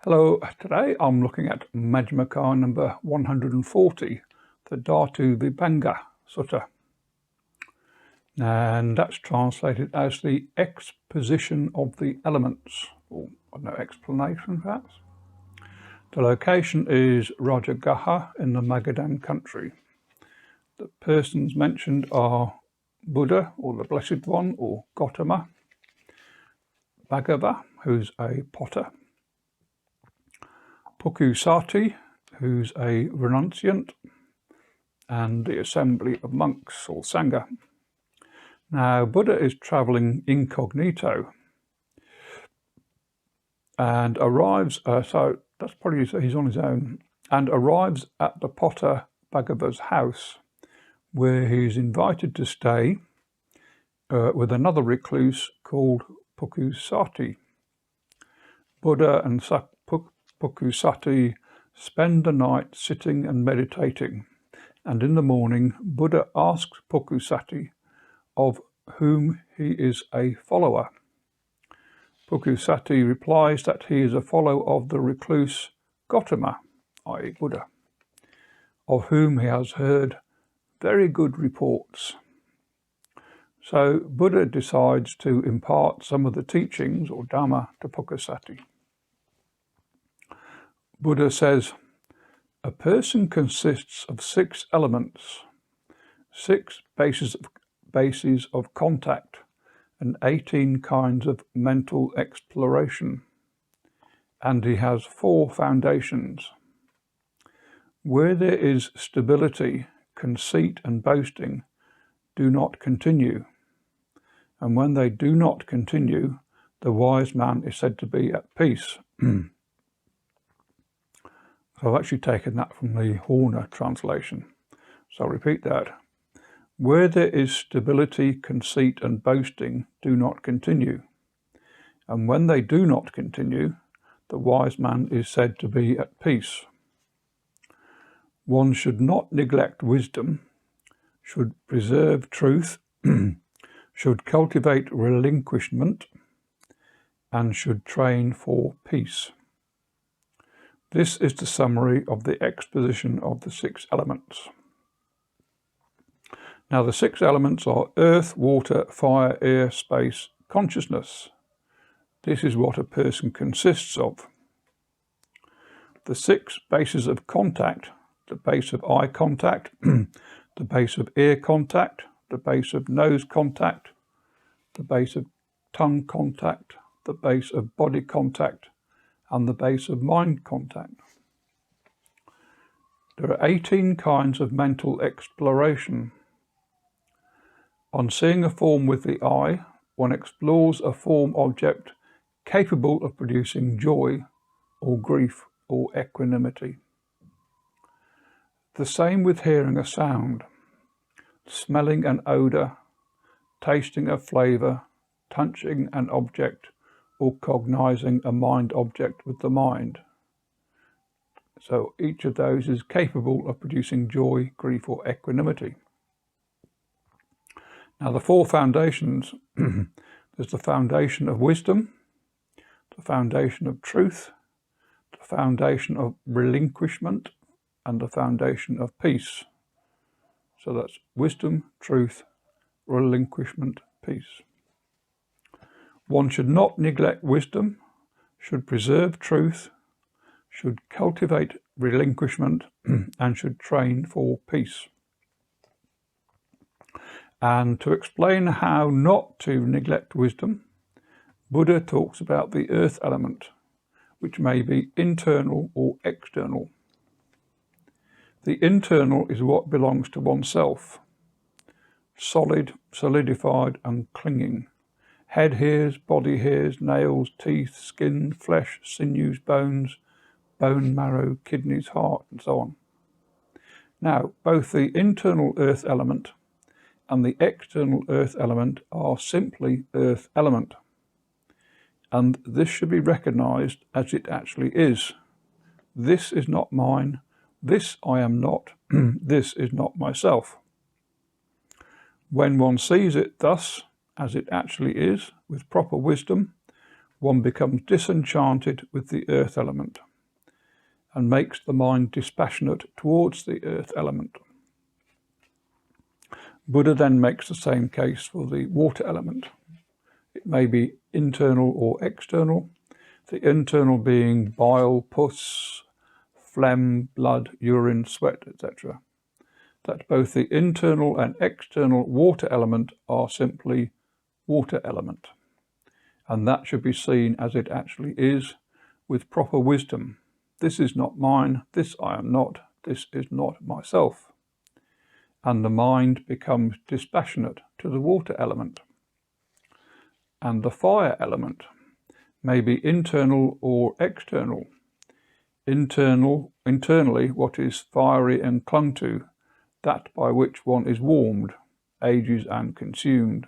Hello, today I'm looking at Majjhima number 140, the DhatuVibhanga Sutta. And that's translated as the exposition of the elements, or no explanation perhaps. The location is Rajagaha in the Magadhan country. The persons mentioned are Buddha, or the Blessed One, or Gautama, Bhagava, who's a potter, Bhikkhu Sati, who's a renunciant, and the assembly of monks, or Sangha. Now, Buddha is travelling incognito and arrives, so that's probably he's on his own, and arrives at the potter Bhagava's house, where he's invited to stay with another recluse called Bhikkhu Sati. Buddha and Bhikkhu Sati spend the night sitting and meditating, and in the morning Buddha asks Bhikkhu Sati of whom he is a follower. Bhikkhu Sati replies that he is a follower of the recluse Gautama, i.e. Buddha, of whom he has heard very good reports. So Buddha decides to impart some of the teachings, or Dhamma, to Bhikkhu Sati. Buddha says, a person consists of 6 elements, 6 bases of contact, and 18 kinds of mental exploration, and he has 4 foundations. Where there is stability, conceit and boasting do not continue, and when they do not continue, the wise man is said to be at peace. So I've actually taken that from the Horner translation. So I'll repeat that. Where there is stability, conceit and boasting do not continue, and when they do not continue, the wise man is said to be at peace. One should not neglect wisdom, should preserve truth, should cultivate relinquishment, and should train for peace. This is the summary of the exposition of the 6 elements. Now the 6 elements are earth, water, fire, air, space, consciousness. This is what a person consists of. The 6 bases of contact, the base of eye contact, the base of ear contact, the base of nose contact, the base of tongue contact, the base of body contact, and the base of mind contact. There are 18 kinds of mental exploration. On seeing a form with the eye, one explores a form object capable of producing joy or grief or equanimity. The same with hearing a sound, smelling an odour, tasting a flavour, touching an object, or cognizing a mind object with the mind. So each of those is capable of producing joy, grief, or equanimity. Now the 4 foundations, there's the foundation of wisdom, the foundation of truth, the foundation of relinquishment, and the foundation of peace. So that's wisdom, truth, relinquishment, peace. One should not neglect wisdom, should preserve truth, should cultivate relinquishment, and should train for peace. And to explain how not to neglect wisdom, Buddha talks about the earth element, which may be internal or external. The internal is what belongs to oneself, solid, solidified, and clinging. Head hairs, body hairs, nails, teeth, skin, flesh, sinews, bones, bone marrow, kidneys, heart, and so on. Now, both the internal earth element and the external earth element are simply earth element. And this should be recognized as it actually is. This is not mine. This I am not. This is not myself. When one sees it thus, as it actually is, with proper wisdom, one becomes disenchanted with the earth element and makes the mind dispassionate towards the earth element. Buddha then makes the same case for the water element. It may be internal or external, the internal being bile, pus, phlegm, blood, urine, sweat, etc. That both the internal and external water element are simply water element, and that should be seen as it actually is, with proper wisdom. This is not mine, this I am not, this is not myself. And the mind becomes dispassionate to the water element. And the fire element may be internal or external. Internally, what is fiery and clung to, that by which one is warmed, ages and consumed,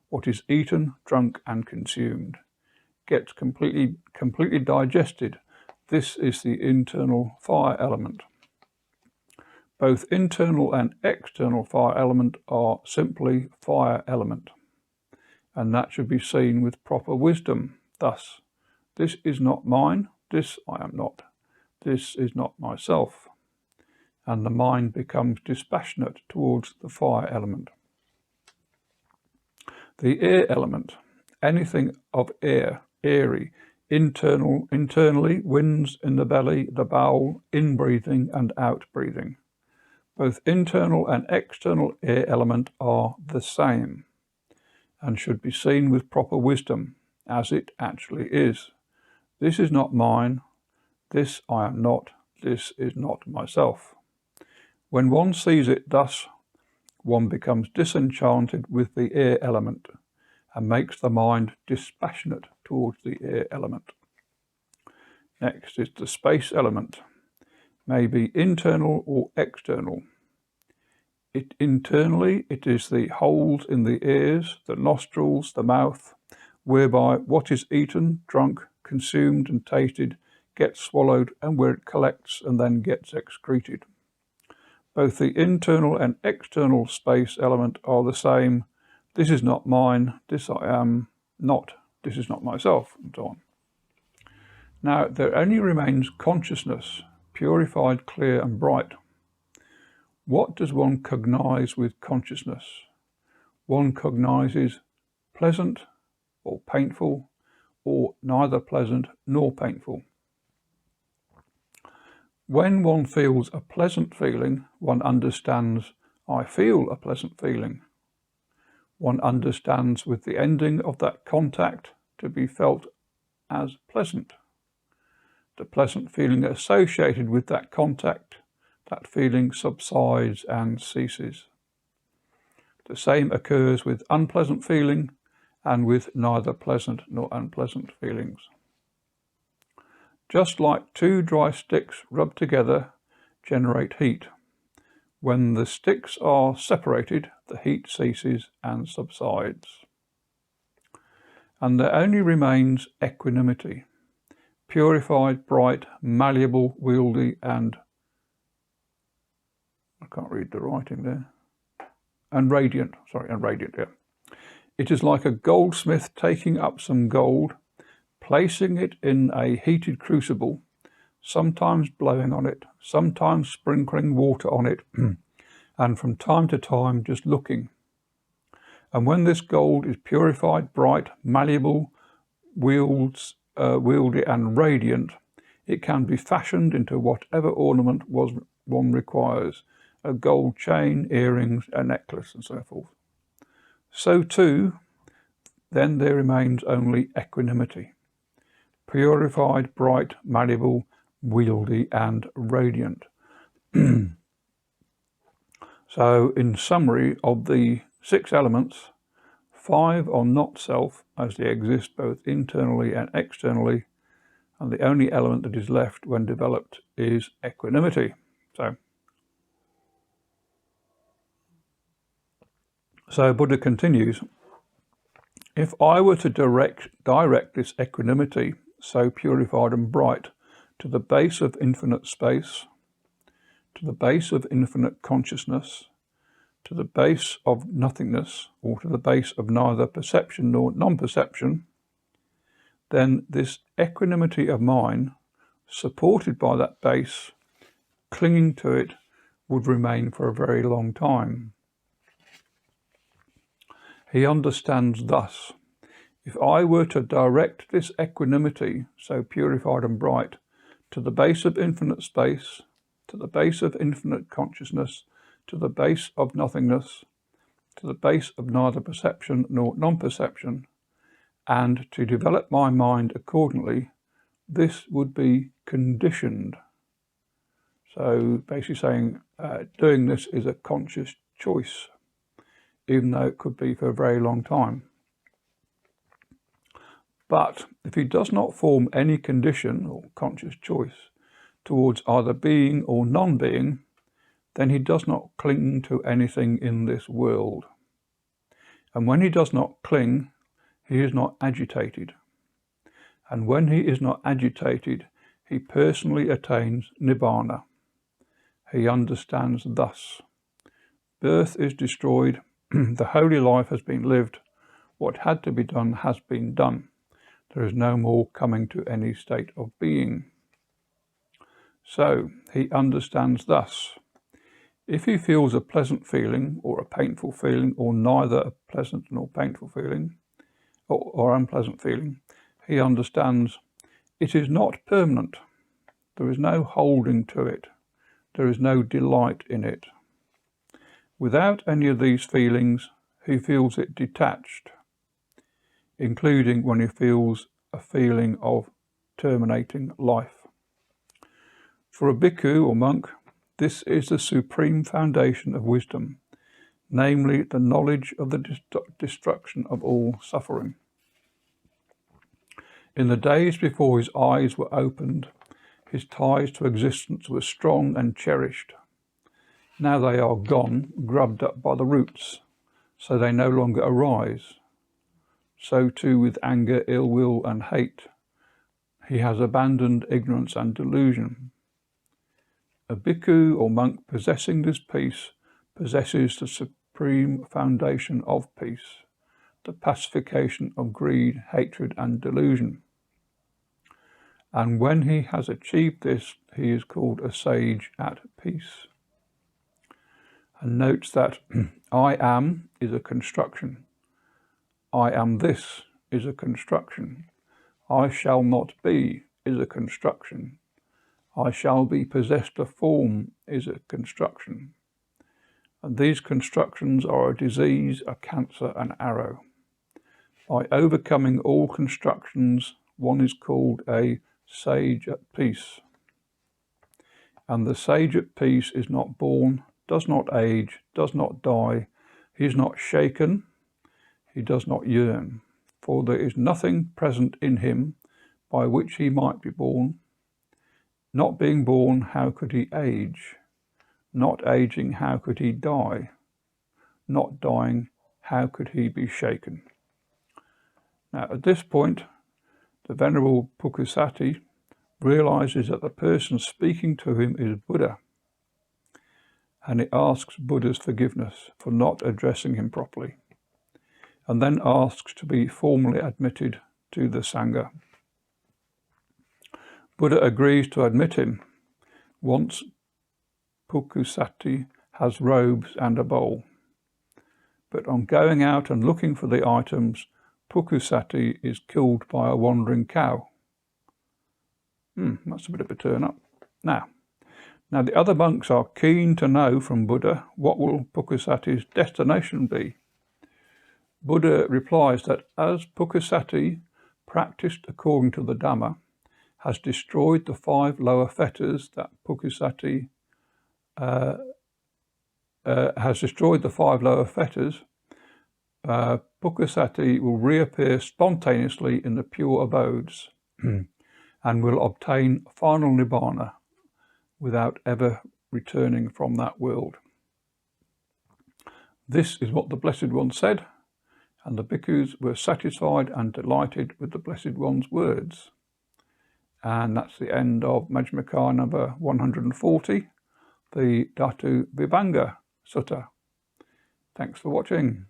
what is eaten, drunk and consumed, gets completely digested. This is the internal fire element. Both internal and external fire element are simply fire element, and that should be seen with proper wisdom. Thus, this is not mine, this I am not, this is not myself, and the mind becomes dispassionate towards the fire element. The air element, anything of air, airy, internally, winds in the belly, the bowel, in-breathing and out-breathing. Both internal and external air element are the same, and should be seen with proper wisdom, as it actually is. This is not mine, this I am not, this is not myself. When one sees it thus, one becomes disenchanted with the air element, and makes the mind dispassionate towards the air element. Next is the space element, may be internal or external. Internally, it is the holes in the ears, the nostrils, the mouth, whereby what is eaten, drunk, consumed and tasted gets swallowed, and where it collects and then gets excreted. Both the internal and external space element are the same. This is not mine, this I am not, this is not myself, and so on. Now, there only remains consciousness, purified, clear and bright. What does one cognize with consciousness? One cognizes pleasant or painful, or neither pleasant nor painful. When one feels a pleasant feeling, one understands, I feel a pleasant feeling. One understands with the ending of that contact to be felt as pleasant. The pleasant feeling associated with that contact, that feeling subsides and ceases. The same occurs with unpleasant feeling and with neither pleasant nor unpleasant feelings. Just like two dry sticks rubbed together generate heat. When the sticks are separated, the heat ceases and subsides. And there only remains equanimity, purified, bright, malleable, wieldy, and I can't read the writing there. And radiant, yeah. It is like a goldsmith taking up some gold, placing it in a heated crucible, sometimes blowing on it, sometimes sprinkling water on it, and from time to time just looking. And when this gold is purified, bright, malleable, wieldy and radiant, it can be fashioned into whatever ornament one requires, a gold chain, earrings, a necklace, and so forth. So too, then there remains only equanimity, purified, bright, malleable, wieldy, and radiant. So, in summary, of the 6 elements, 5 are not self, as they exist both internally and externally, and the only element that is left when developed is equanimity. So Buddha continues, if I were to direct this equanimity, so purified and bright, to the base of infinite space, to the base of infinite consciousness, to the base of nothingness, or to the base of neither perception nor non-perception, then this equanimity of mind, supported by that base, clinging to it, would remain for a very long time. He understands thus: if I were to direct this equanimity, so purified and bright, to the base of infinite space, to the base of infinite consciousness, to the base of nothingness, to the base of neither perception nor non-perception, and to develop my mind accordingly, this would be conditioned. So basically saying doing this is a conscious choice, even though it could be for a very long time. But if he does not form any condition or conscious choice towards either being or non-being, then he does not cling to anything in this world. And when he does not cling, he is not agitated. And when he is not agitated, he personally attains Nibbana. He understands thus: birth is destroyed, the holy life has been lived, what had to be done has been done. There is no more coming to any state of being. So he understands thus: if he feels a pleasant feeling or a painful feeling, or neither a pleasant nor painful feeling, or unpleasant feeling, he understands it is not permanent. There is no holding to it. There is no delight in it. Without any of these feelings, he feels it detached, including when he feels a feeling of terminating life. For a bhikkhu or monk, this is the supreme foundation of wisdom, namely the knowledge of the destruction of all suffering. In the days before his eyes were opened, his ties to existence were strong and cherished. Now they are gone, grubbed up by the roots, so they no longer arise. So too with anger, ill will, and hate. He has abandoned ignorance and delusion. A bhikkhu or monk possessing this peace possesses the supreme foundation of peace, the pacification of greed, hatred, and delusion. And when he has achieved this, he is called a sage at peace. And notes that I am is a construction. I am this is a construction. I shall not be is a construction. I shall be possessed of form is a construction. And these constructions are a disease, a cancer, an arrow. By overcoming all constructions, one is called a sage at peace. And the sage at peace is not born, does not age, does not die. He is not shaken, he does not yearn, for there is nothing present in him by which he might be born. Not being born, how could he age? Not aging, how could he die? Not dying, how could he be shaken? Now, at this point, the Venerable Bhikkhu realizes that the person speaking to him is Buddha, and he asks Buddha's forgiveness for not addressing him properly, and then asks to be formally admitted to the Sangha. Buddha agrees to admit him once Bhikkhu has robes and a bowl. But on going out and looking for the items, Bhikkhu is killed by a wandering cow. That's a bit of a turn up. Now the other monks are keen to know from Buddha what will Bhikkhu destination be. Buddha replies that as Bhikkhu practiced according to the Dhamma, has destroyed the 5 lower fetters that Bhikkhu Bhikkhu will reappear spontaneously in the pure abodes and will obtain final Nibbana without ever returning from that world. This is what the Blessed One said, and the bhikkhus were satisfied and delighted with the Blessed One's words. And that's the end of Majjhima number 140, the DhatuVibhanga Sutta. Thanks for watching.